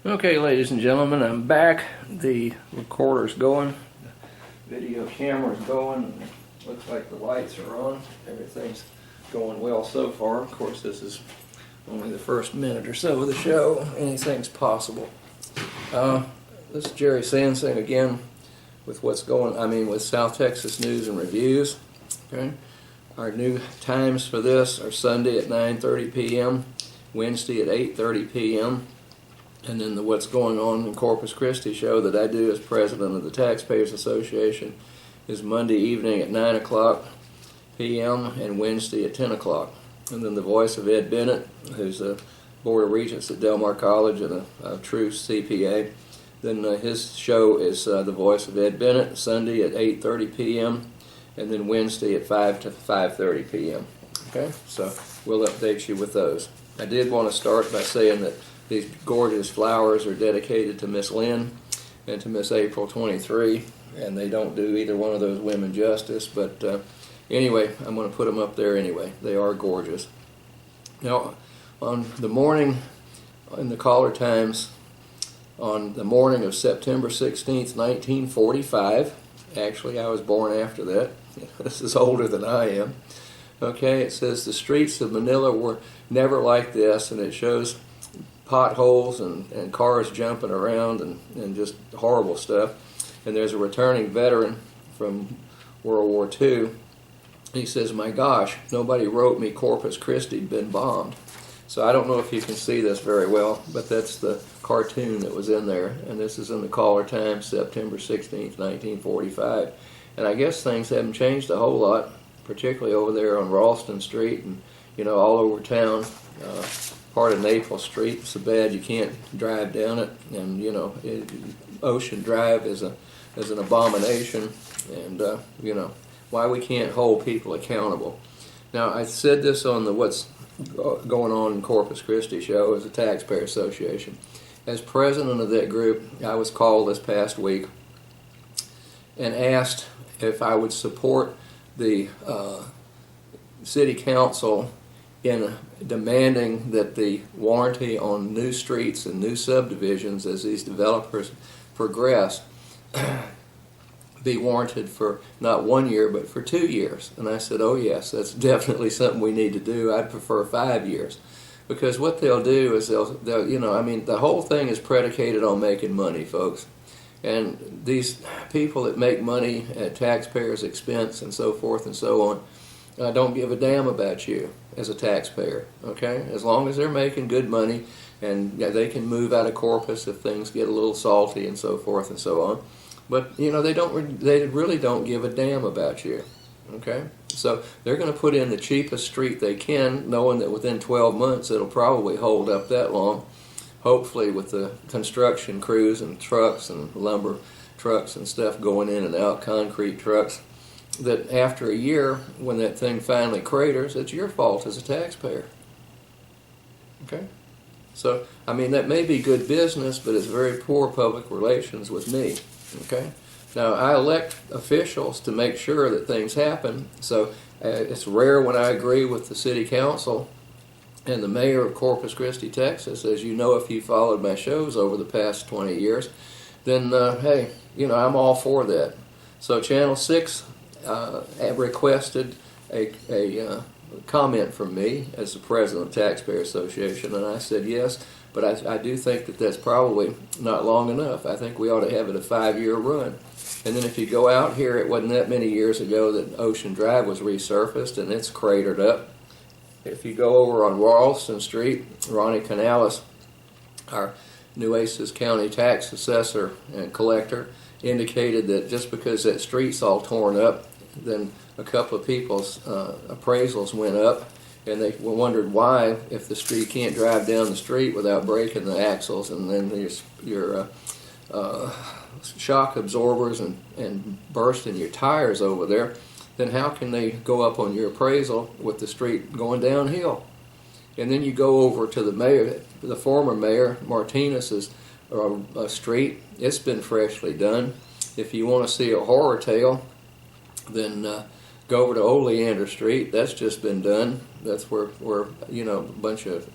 Okay, ladies and gentlemen, I'm back. The recorder's going, the video camera's going. Looks like the lights are on. Everything's going well so far. Of course, this is only the first minute or so of the show. Anything's possible. This is Jerry Sansing again with with South Texas News and Reviews. Okay, our new times for this are Sunday at 9:30 p.m., Wednesday at 8:30 p.m. And then the What's Going On in Corpus Christi show that I do as president of the Taxpayers Association is Monday evening at 9 o'clock p.m. and Wednesday at 10 o'clock. And then the voice of Ed Bennett, who's a Board of Regents at Del Mar College and a true CPA. Then his show is the voice of Ed Bennett, Sunday at 8:30 p.m. and then Wednesday at 5 to 5:30 p.m. Okay, so we'll update you with those. I did want to start by saying that these gorgeous flowers are dedicated to Miss Lynn and to Miss April 23, and they don't do either one of those women justice, but anyway, I'm going to put them up there anyway. They are gorgeous. Now, on the morning, in the Caller Times, on the morning of September 16th, 1945, actually I was born after that, this is older than I am, okay, it says the streets of Manila were never like this, and it shows potholes and cars jumping around and just horrible stuff. And there's a returning veteran from World War II. He says, "My gosh, nobody wrote me Corpus Christi had been bombed." So I don't know if you can see this very well, but that's the cartoon that was in there. And this is in the Caller Times, September 16th, 1945. And I guess things haven't changed a whole lot, particularly over there on Ralston Street and, all over town. Part of Naples Street, it's so bad you can't drive down it, and Ocean Drive is an abomination, and why we can't hold people accountable. Now, I said this on the What's Going On in Corpus Christi show as a Taxpayer Association. As president of that group, I was called this past week and asked if I would support the city council in demanding that the warranty on new streets and new subdivisions as these developers progress be warranted for not 1 year but for 2 years. And I said, oh yes, that's definitely something we need to do. I'd prefer 5 years. Because what they'll do is they'll the whole thing is predicated on making money, folks. And these people that make money at taxpayers' expense and so forth and so on, don't give a damn about you as a taxpayer, okay? As long as they're making good money and they can move out of Corpus if things get a little salty and so forth and so on. But, they really don't give a damn about you, okay? So they're going to put in the cheapest street they can, knowing that within 12 months it'll probably hold up that long, hopefully with the construction crews and trucks and lumber trucks and stuff going in and out, concrete trucks, that after a year, when that thing finally craters, it's your fault as a taxpayer. Okay? So, that may be good business, but it's very poor public relations with me. Okay? Now, I elect officials to make sure that things happen, so it's rare when I agree with the city council and the mayor of Corpus Christi, Texas. As you know, if you followed my shows over the past 20 years, then, hey, I'm all for that. So Channel 6 requested a comment from me as the president of the Taxpayer Association, and I said yes, but I do think that that's probably not long enough. I think we ought to have it a 5-year run. And then if you go out here, it wasn't that many years ago that Ocean Drive was resurfaced, and it's cratered up. If you go over on Ralston Street, Ronnie Canales, our Nueces County tax assessor and collector, indicated that just because that street's all torn up, then a couple of people's appraisals went up, and they wondered why, if the street can't drive down the street without breaking the axles and then your shock absorbers and bursting your tires over there, then how can they go up on your appraisal with the street going downhill? And then you go over to the former mayor Martinez's street. It's been freshly done. If you want to see a horror tale, then go over to Oleander Street. That's just been done. That's where a bunch of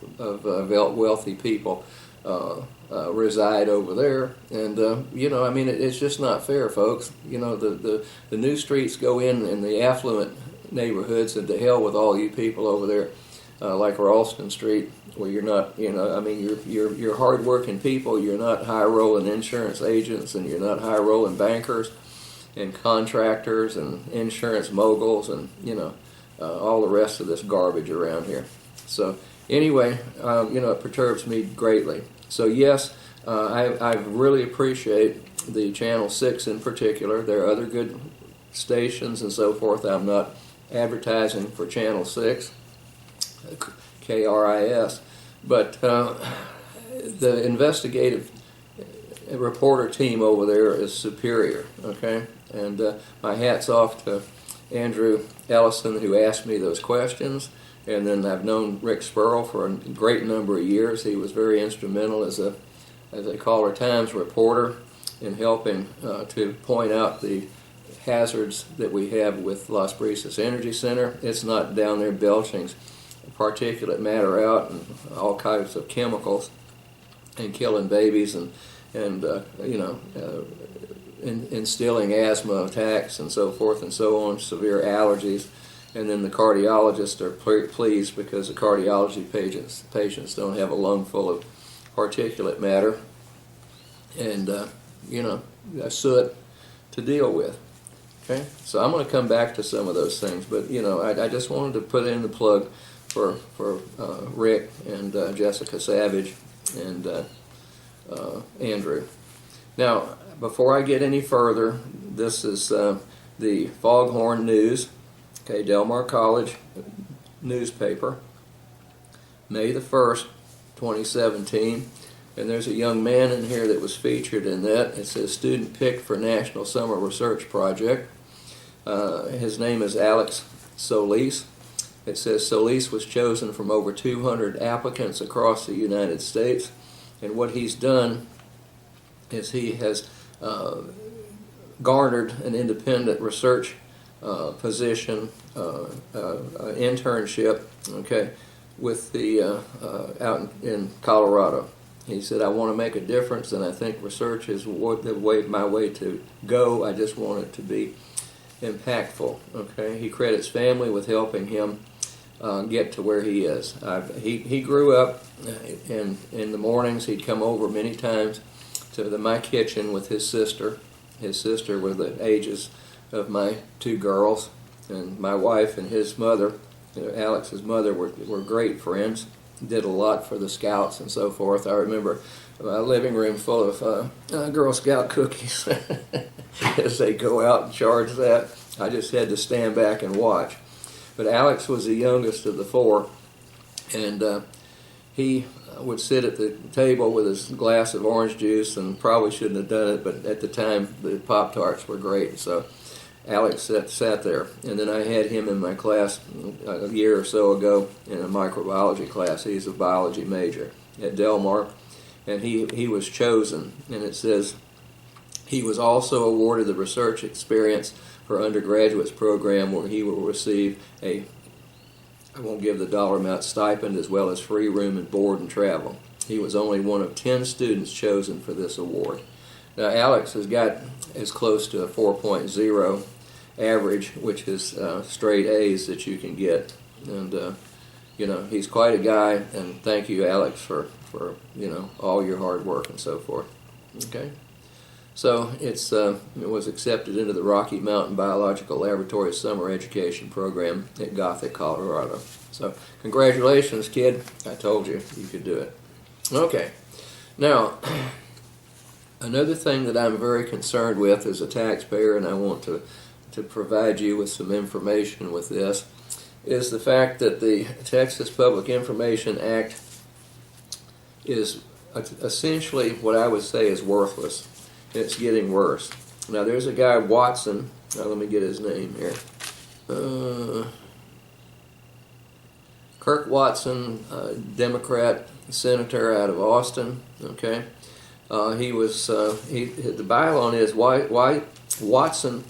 wealthy people reside over there. And you know, I mean, it's just not fair, folks. You know, the new streets go in the affluent neighborhoods, and to hell with all you people over there, like Ralston Street, where you're not, you know, I mean, you're hard-working people. You're not high-rolling insurance agents, and you're not high-rolling bankers and contractors and insurance moguls, and you know, all the rest of this garbage around here. So anyway, you know, it perturbs me greatly. So yes, I really appreciate the Channel 6 in particular. There are other good stations and so forth. I'm not advertising for Channel 6, KRIS, but the investigative reporter team over there is superior, okay? And my hat's off to Andrew Ellison, who asked me those questions. And then I've known Rick Spurl for a great number of years. He was very instrumental as a Caller Times reporter in helping to point out the hazards that we have with Las Brisas Energy Center. It's not down there belching particulate matter out and all kinds of chemicals and killing babies and you know, instilling asthma attacks and so forth and so on, severe allergies. And then the cardiologists are pleased because the cardiology patients don't have a lung full of particulate matter and you know, soot to deal with. Okay, so I'm going to come back to some of those things, but you know, I just wanted to put in the plug for Rick and Jessica Savage and Andrew. Now, before I get any further, this is the Foghorn News. Okay, Del Mar College newspaper, May the 1st, 2017. And there's a young man in here that was featured in that. It says, student picked for National Summer Research Project. His name is Alex Solis. It says Solis was chosen from over 200 applicants across the United States. And what he's done is he has garnered an independent research position, internship, okay, with the out in Colorado. He said, I want to make a difference, and I think research is my way to go. I just want it to be impactful. Okay, he credits family with helping him get to where he is. He grew up, and in the mornings he'd come over many times to my kitchen with his sister. His sister were the ages of my two girls, and my wife and his mother, Alex's mother, were great friends. Did a lot for the Scouts and so forth. I remember a living room full of Girl Scout cookies as they go out and charge that. I just had to stand back and watch. But Alex was the youngest of the four, and he would sit at the table with his glass of orange juice, and probably shouldn't have done it, but at the time the Pop-Tarts were great, so Alex sat there. And then I had him in my class a year or so ago in a microbiology class. He's a biology major at Del Mar, and he was chosen. And it says he was also awarded the research experience for undergraduates program, where he will receive I won't give the dollar amount, stipend, as well as free room and board and travel. He was only one of 10 students chosen for this award. Now, Alex has got as close to a 4.0 average, which is straight A's that you can get. And, you know, he's quite a guy, and thank you, Alex, for you know, all your hard work and so forth. Okay? So it was accepted into the Rocky Mountain Biological Laboratory Summer Education Program at Gothic, Colorado. So congratulations, kid. I told you you could do it. Okay. Now, another thing that I'm very concerned with as a taxpayer, and I want to provide you with some information with this, is the fact that the Texas Public Information Act is essentially what I would say is worthless. It's getting worse. Now, there's a guy, Watson. Now, let me get his name here. Kirk Watson, Democrat senator out of Austin. Okay, he was. The byline is why Watson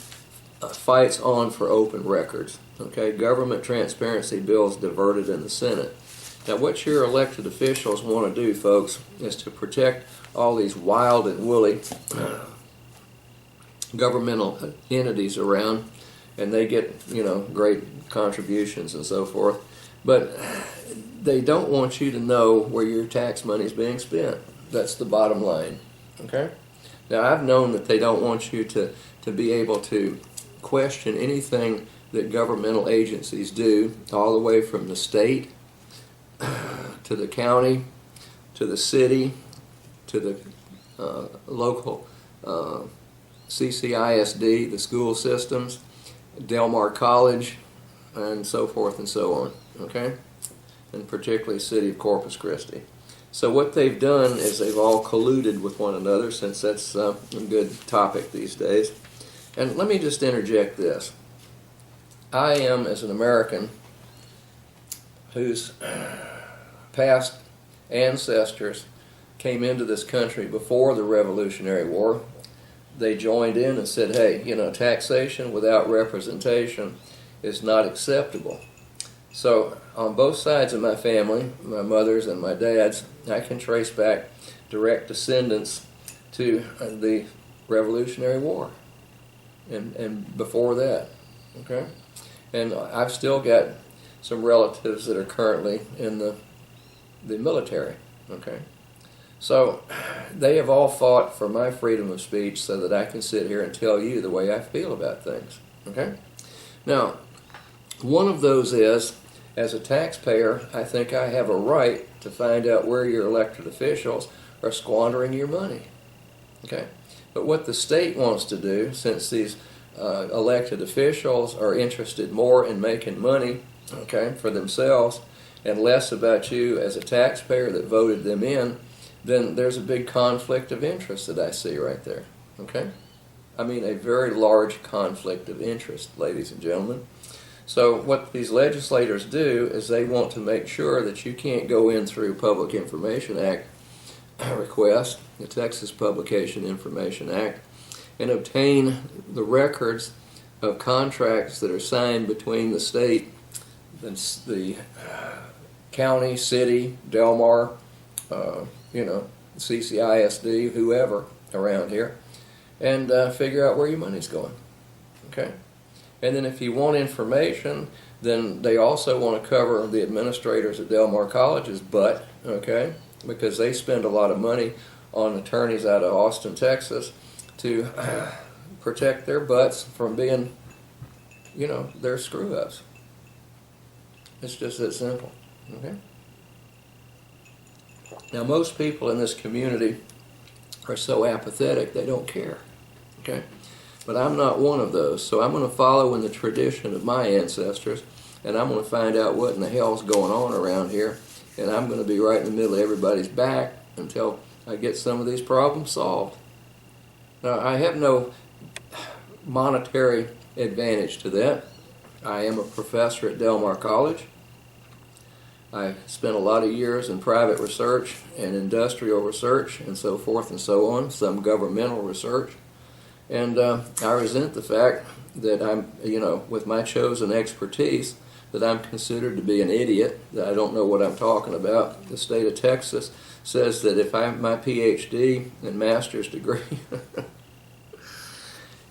fights on for open records. Okay, government transparency bills diverted in the Senate. Now, what your elected officials want to do, folks, is to protect all these wild and woolly governmental entities around, and they get, great contributions and so forth. But they don't want you to know where your tax money is being spent. That's the bottom line. Okay? Now, I've known that they don't want you to be able to question anything that governmental agencies do, all the way from the state to the county, to the city, to the local CCISD, the school systems, Del Mar College, and so forth and so on, okay? And particularly the city of Corpus Christi. So what they've done is they've all colluded with one another, since that's a good topic these days. And let me just interject this. I am, as an American, whose past ancestors came into this country before the Revolutionary War. They joined in and said, hey, taxation without representation is not acceptable. So on both sides of my family, my mother's and my dad's, I can trace back direct descendants to the Revolutionary War and before that, okay? And I've still got some relatives that are currently in the military, okay? So they have all fought for my freedom of speech so that I can sit here and tell you the way I feel about things, okay? Now, one of those is, as a taxpayer, I think I have a right to find out where your elected officials are squandering your money, okay? But what the state wants to do, since these elected officials are interested more in making money, okay, for themselves and less about you as a taxpayer that voted them in, then there's a big conflict of interest that I see right there, okay? I mean, a very large conflict of interest, ladies and gentlemen. So what these legislators do is they want to make sure that you can't go in through Public Information Act request, the Texas Publication Information Act, and obtain the records of contracts that are signed between the state, the county, city, Del Mar, CCISD, whoever around here, and figure out where your money's going, okay? And then if you want information, then they also want to cover the administrators at Del Mar College's butt, okay? Because they spend a lot of money on attorneys out of Austin, Texas, to protect their butts from being, their screw-ups. It's just that simple, okay? Now, most people in this community are so apathetic they don't care, okay? But I'm not one of those, so I'm going to follow in the tradition of my ancestors, and I'm going to find out what in the hell's going on around here, and I'm going to be right in the middle of everybody's back until I get some of these problems solved. Now, I have no monetary advantage to that. I am a professor at Del Mar College. I spent a lot of years in private research and industrial research and so forth and so on, some governmental research. And I resent the fact that I'm, with my chosen expertise, that I'm considered to be an idiot, that I don't know what I'm talking about. The state of Texas says that if I have my PhD and master's degree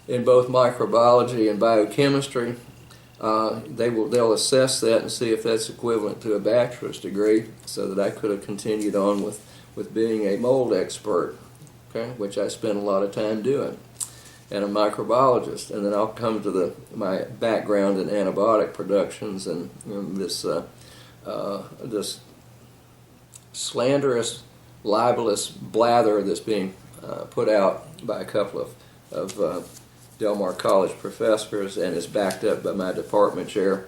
in both microbiology and biochemistry, they'll assess that and see if that's equivalent to a bachelor's degree, so that I could have continued on with being a mold expert, okay, which I spent a lot of time doing, and a microbiologist. And then I'll come to my background in antibiotic productions and this slanderous, libelous blather that's being put out by a couple of Del Mar College professors, and is backed up by my department chair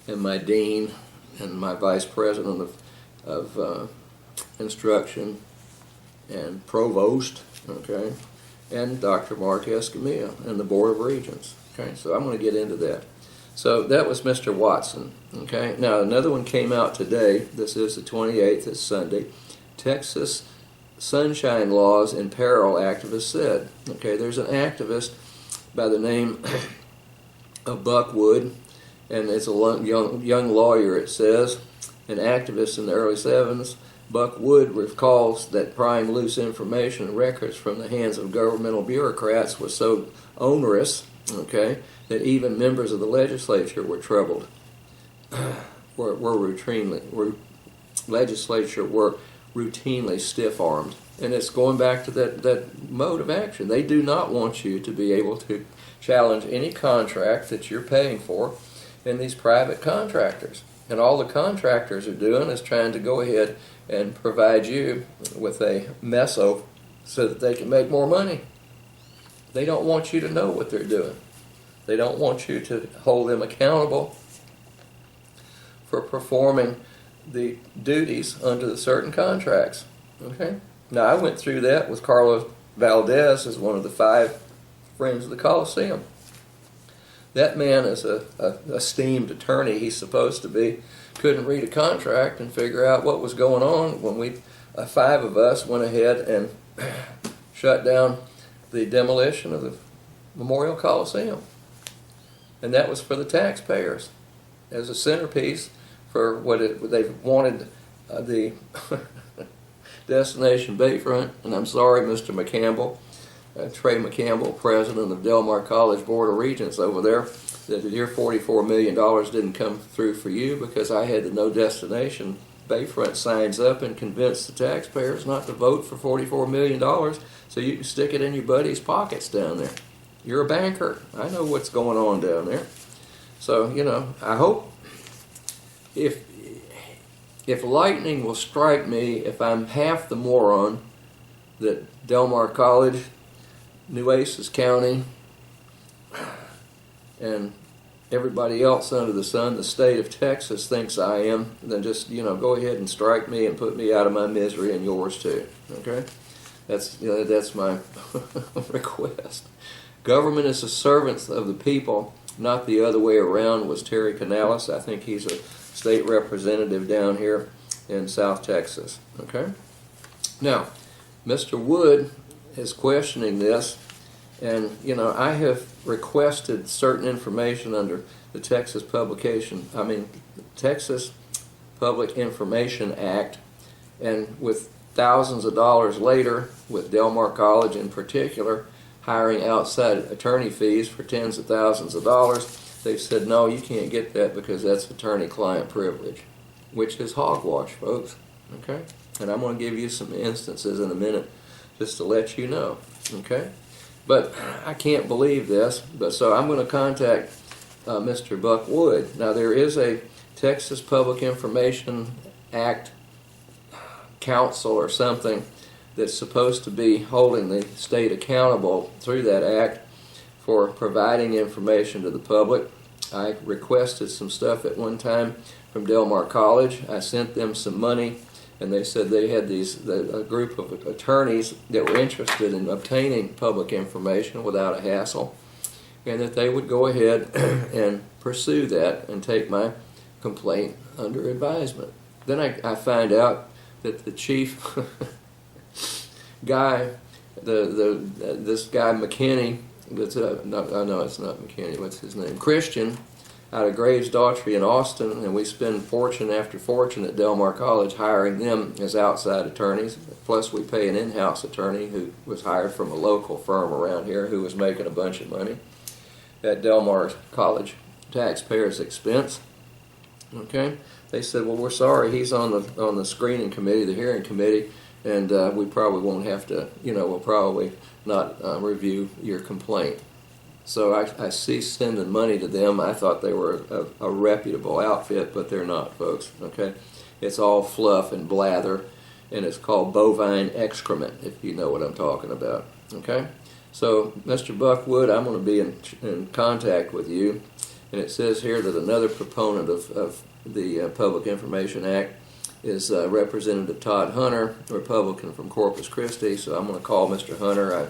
and my dean and my vice president of instruction and provost, okay, and Dr. Mark Escamilla and the Board of Regents. Okay, so I'm going to get into that. So that was Mr. Watson. Okay, now another one came out today. This is the 28th, it's Sunday. Texas Sunshine Laws in Peril, activists said. Okay, there's an activist by the name of Buck Wood, and it's a young lawyer, it says, an activist in the early 70s, Buck Wood recalls that prying loose information and records from the hands of governmental bureaucrats was so onerous, okay, that even members of the legislature were troubled. Legislature were routinely stiff-armed. And it's going back to that mode of action. They do not want you to be able to challenge any contract that you're paying for in these private contractors. And all the contractors are doing is trying to go ahead and provide you with a meso so that they can make more money. They don't want you to know what they're doing. They don't want you to hold them accountable for performing the duties under the certain contracts. Okay? Now, I went through that with Carlos Valdez as one of the 5 friends of the Coliseum. That man is a esteemed attorney, he's supposed to be. Couldn't read a contract and figure out what was going on when we, 5 of us, went ahead and shut down the demolition of the Memorial Coliseum. And that was for the taxpayers as a centerpiece for what they wanted the Destination Bayfront. And I'm sorry, Mr. McCampbell, Trey McCampbell, president of Del Mar College Board of Regents over there, that your $44 million didn't come through for you because I had the No Destination Bayfront signs up and convinced the taxpayers not to vote for $44 million so you can stick it in your buddies' pockets down there. You're a banker. I know what's going on down there. So, you know, I hope if lightning will strike me if I'm half the moron that Del Mar College, Nueces County, and everybody else under the sun, the state of Texas, thinks I am, then just, you know, go ahead and strike me and put me out of my misery and yours too. Okay? That's my request. Government is a servant of the people, not the other way around, was Terry Canales. I think he's a state representative down here in South Texas. Okay? Now, Mr. Wood is questioning this, and, you know, I have requested certain information under the Texas Public Information Act, and with thousands of dollars later, with Del Mar College in particular, hiring outside attorney fees for tens of thousands of dollars, they've said, no, you can't get that because that's attorney-client privilege, which is hogwash, folks. Okay? And I'm going to give you some instances in a minute just to let you know. Okay? But I can't believe this, so I'm going to contact Mr. Buck Wood. Now, there is a Texas Public Information Act council or something that's supposed to be holding the state accountable through that act for providing information to the public. I requested some stuff at one time from Del Mar College. I sent them some money, and they said they had a group of attorneys that were interested in obtaining public information without a hassle, and that they would go ahead and pursue that and take my complaint under advisement. Then I find out that the chief guy, this guy McKinney, no, it's not McKinney, what's his name? Christian, out of Graves Daughtry in Austin, and we spend fortune after fortune at Del Mar College hiring them as outside attorneys. Plus we pay an in-house attorney who was hired from a local firm around here who was making a bunch of money at Del Mar College taxpayers' expense. Okay? They said, well, we're sorry, he's on the screening committee, the hearing committee, and we probably won't have to, we'll probably not review your complaint. So I ceased sending money to them. I thought they were a reputable outfit, but they're not, folks. Okay, it's all fluff and blather, and it's called bovine excrement, if you know what I'm talking about. Okay, so Mr. Buck Wood, I'm going to be in contact with you, and it says here that another proponent of the Public Information Act is Representative Todd Hunter, Republican from Corpus Christi. So I'm going to call Mr. Hunter.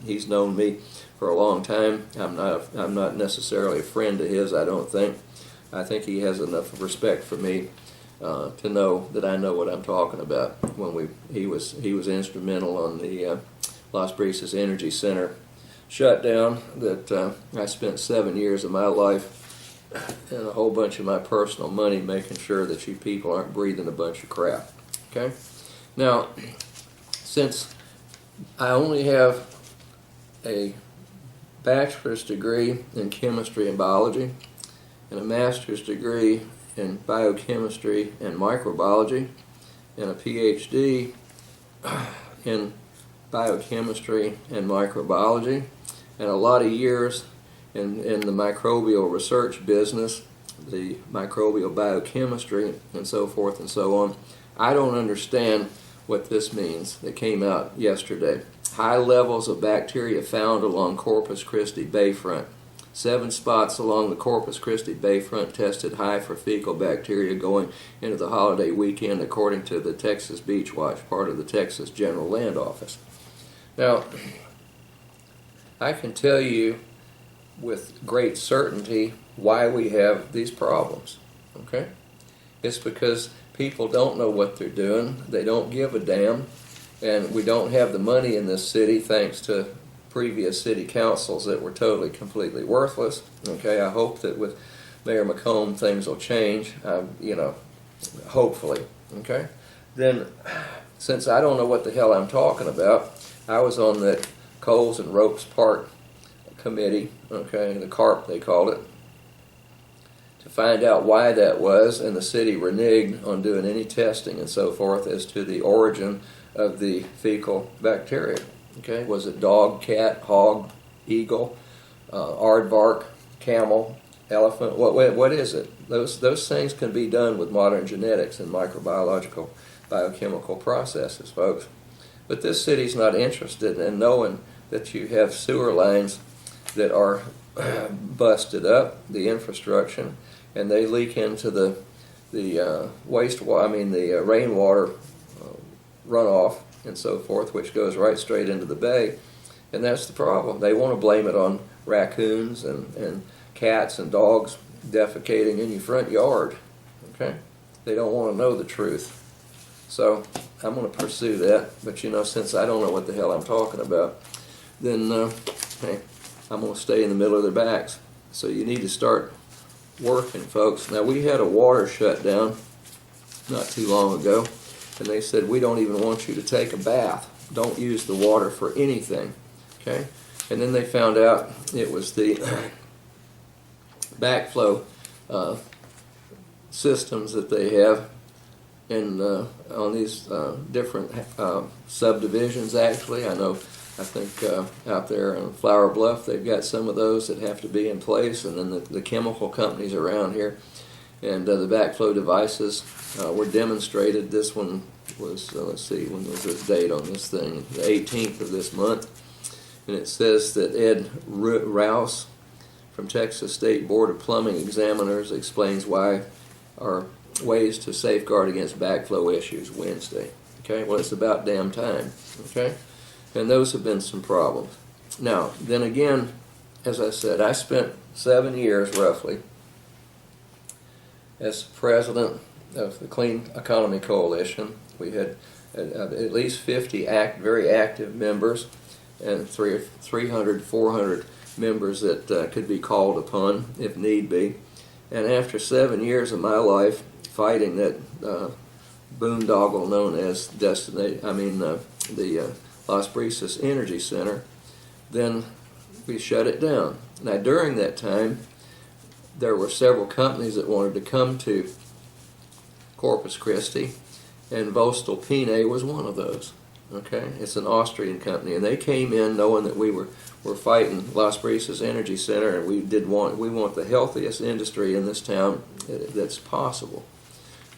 He's known me for a long time. I'm not necessarily a friend of his, I don't think. I think he has enough respect for me to know that I know what I'm talking about. He was instrumental on the Las Brisas Energy Center shutdown that I spent 7 years of my life and a whole bunch of my personal money making sure that you people aren't breathing a bunch of crap. Okay? Now, since I only have a bachelor's degree in chemistry and biology and a master's degree in biochemistry and microbiology and a PhD in biochemistry and microbiology and a lot of years in the microbial research business, the microbial biochemistry and so forth and so on, I don't understand what this means that came out yesterday. High levels of bacteria found along Corpus Christi Bayfront. 7 spots along the Corpus Christi Bayfront tested high for fecal bacteria going into the holiday weekend, according to the Texas Beach Watch, part of the Texas General Land Office. Now, I can tell you with great certainty why we have these problems. Okay? It's because people don't know what they're doing. They don't give a damn. And we don't have the money in this city, thanks to previous city councils that were totally, completely worthless. Okay, I hope that with Mayor McComb things will change, hopefully. Okay, then since I don't know what the hell I'm talking about, I was on the Coles and Ropes Park committee, okay, the CARP they called it, to find out why that was, and the city reneged on doing any testing and so forth as to the origin of the fecal bacteria. Okay, was it dog, cat, hog, eagle, aardvark, camel, elephant? What is it? Those things can be done with modern genetics and microbiological biochemical processes, folks. But this city's not interested in knowing that you have sewer lines that are busted up, the infrastructure, and they leak into the wastewater, the rainwater runoff and so forth, which goes right straight into the bay. And that's the problem. They want to blame it on raccoons and cats and dogs defecating in your front yard. Okay? They don't want to know the truth. So I'm going to pursue that. But since I don't know what the hell I'm talking about, then hey, I'm going to stay in the middle of their backs. So you need to start working, folks. Now, we had a water shutdown not too long ago, and they said, we don't even want you to take a bath. Don't use the water for anything. Okay? And then they found out it was the backflow systems that they have on these different subdivisions, actually. I think out there in Flower Bluff, they've got some of those that have to be in place, and then the chemical companies around here. And the backflow devices were demonstrated. This one was, let's see, when was this date on this thing? The 18th of this month. And it says that Ed Rouse from Texas State Board of Plumbing Examiners explains why are ways to safeguard against backflow issues Wednesday. Okay, well, it's about damn time. Okay, and those have been some problems. Now, then again, as I said, I spent 7 years roughly as president of the Clean Economy Coalition. We had at least 50 very active members and 300, 400 members that could be called upon if need be. And after 7 years of my life fighting that boondoggle known as the Las Brisas Energy Center, then we shut it down. Now, during that time, there were several companies that wanted to come to Corpus Christi, and voestalpine was one of those. Okay, it's an Austrian company, and they came in knowing that we were fighting Las Brisas Energy Center, and we want the healthiest industry in this town that's possible.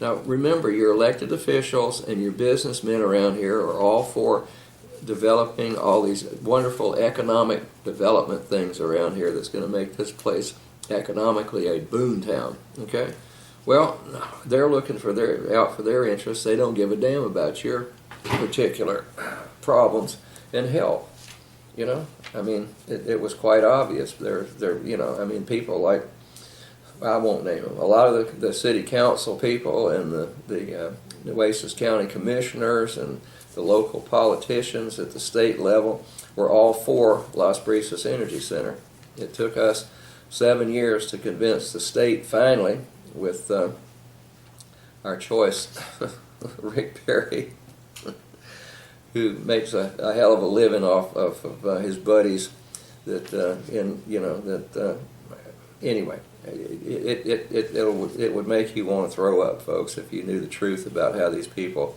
Now, remember, your elected officials and your businessmen around here are all for developing all these wonderful economic development things around here that's going to make this place economically a boon town. Okay, well, they're looking out for their interests. They don't give a damn about your particular problems and help. It was quite obvious. People like, I won't name them, a lot of the city council people and the Nueces County commissioners and the local politicians at the state level were all for Las Brisas Energy Center. It took us 7 years to convince the state finally with our choice, Rick Perry, who makes a hell of a living off of his buddies. Anyway, it would make you want to throw up, folks, if you knew the truth about how these people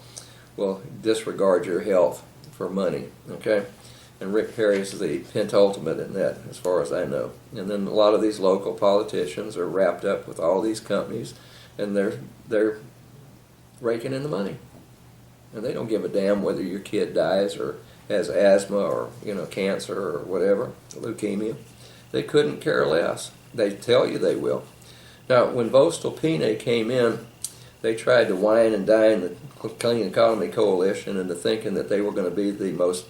will disregard your health for money. Okay, and Rick Perry is the pentultimate in that, as far as I know. And then a lot of these local politicians are wrapped up with all these companies, and they're raking in the money. And they don't give a damn whether your kid dies or has asthma or cancer or whatever, leukemia. They couldn't care less. They tell you they will. Now, when voestalpine came in, they tried to wine and dine the Clean Economy Coalition into thinking that they were going to be the most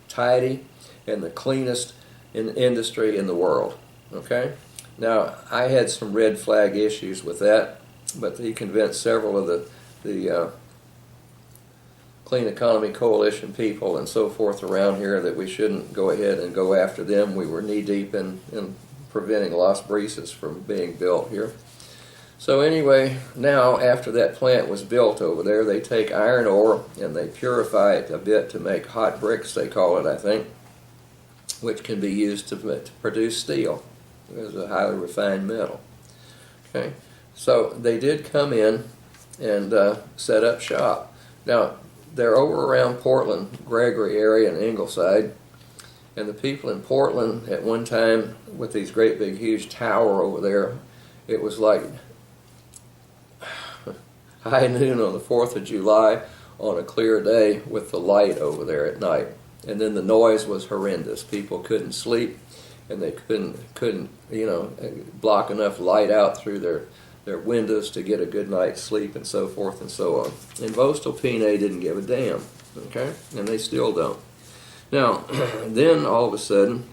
tidy and the cleanest industry in the world. Okay? Now, I had some red flag issues with that, but he convinced several of the Clean Economy Coalition people and so forth around here that we shouldn't go ahead and go after them. We were knee-deep in preventing Las Brisas from being built here. So anyway, now after that plant was built over there, they take iron ore and they purify it a bit to make hot bricks, they call it, I think, which can be used to produce steel. It's a highly refined metal. Okay, so they did come in and set up shop. Now, they're over around Portland, Gregory area and Ingleside, and the people in Portland at one time with these great big huge tower over there, it was like high noon on the 4th of July on a clear day with the light over there at night. And then the noise was horrendous. People couldn't sleep, and they couldn't block enough light out through their windows to get a good night's sleep and so forth and so on. And voestalpine didn't give a damn, okay? And they still don't. Now, then all of a sudden,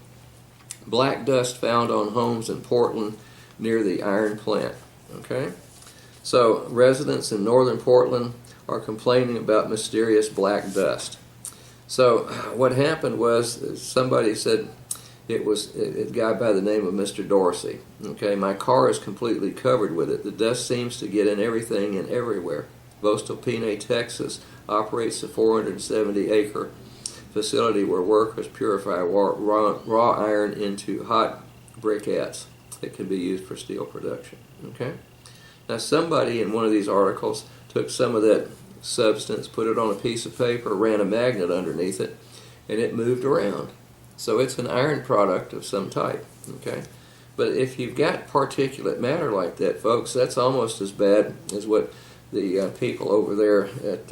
black dust found on homes in Portland near the iron plant, okay? So residents in northern Portland are complaining about mysterious black dust. So what happened was somebody said, it was a guy by the name of Mr. Dorsey. Okay, my car is completely covered with it. The dust seems to get in everything and everywhere. voestalpine, Texas operates a 470-acre facility where workers purify raw iron into hot briquettes that can be used for steel production. Okay. Now somebody in one of these articles took some of that substance, put it on a piece of paper, ran a magnet underneath it, and it moved around. So it's an iron product of some type, okay? But if you've got particulate matter like that, folks, that's almost as bad as what the people over there at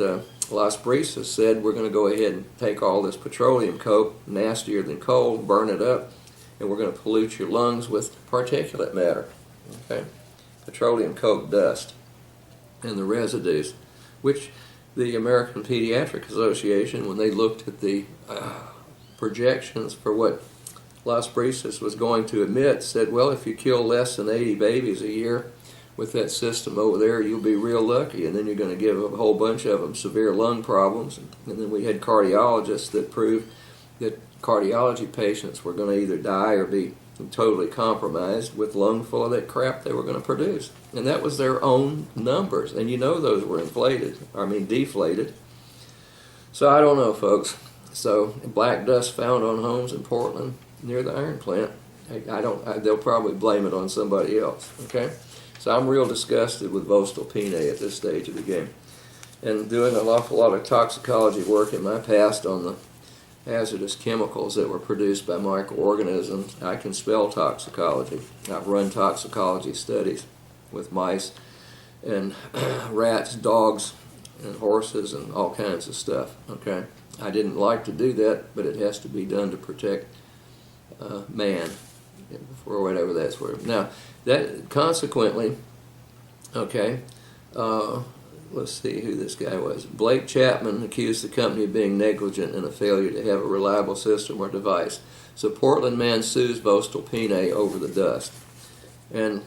Las Brisas said. We're going to go ahead and take all this petroleum coke, nastier than coal, burn it up, and we're going to pollute your lungs with particulate matter, okay? Petroleum coke dust and the residues, which the American Pediatric Association, when they looked at the projections for what Las Brisas was going to emit, said, well, if you kill less than 80 babies a year with that system over there, you'll be real lucky, and then you're going to give a whole bunch of them severe lung problems. And then we had cardiologists that proved that cardiology patients were going to either die or be totally compromised with lungs full of that crap they were going to produce. And that was their own numbers, and those were deflated. So I don't know, folks. So black dust found on homes in Portland near the iron plant. They'll probably blame it on somebody else. Okay, so I'm real disgusted with voestalpine at this stage of the game, and doing an awful lot of toxicology work in my past on the hazardous chemicals that were produced by microorganisms. I can spell toxicology. I've run toxicology studies with mice and rats, dogs, and horses, and all kinds of stuff. Okay. I didn't like to do that, but it has to be done to protect man, for whatever that's worth. Now, that consequently, okay, let's see who this guy was. Blake Chapman accused the company of being negligent in a failure to have a reliable system or device. So Portland man sues voestalpine over the dust. And,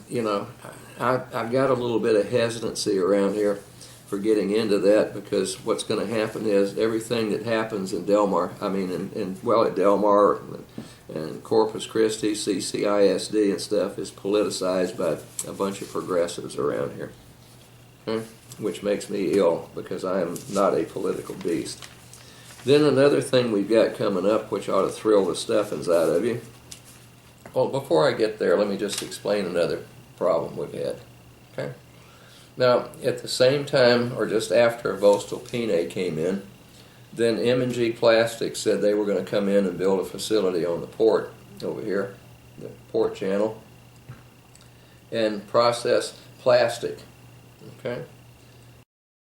I've got a little bit of hesitancy around here for getting into that, because what's going to happen is everything that happens in Delmar, at Delmar And Corpus Christi, CCISD and stuff is politicized by a bunch of progressives around here. Okay? Which makes me ill because I am not a political beast. Then another thing we've got coming up, which ought to thrill the stuffings out of you. Well, before I get there, let me just explain another problem we've had. Okay? Now, at the same time, or just after voestalpine came in, then M&G Plastics said they were going to come in and build a facility on the port over here, the port channel, and process plastic. Okay?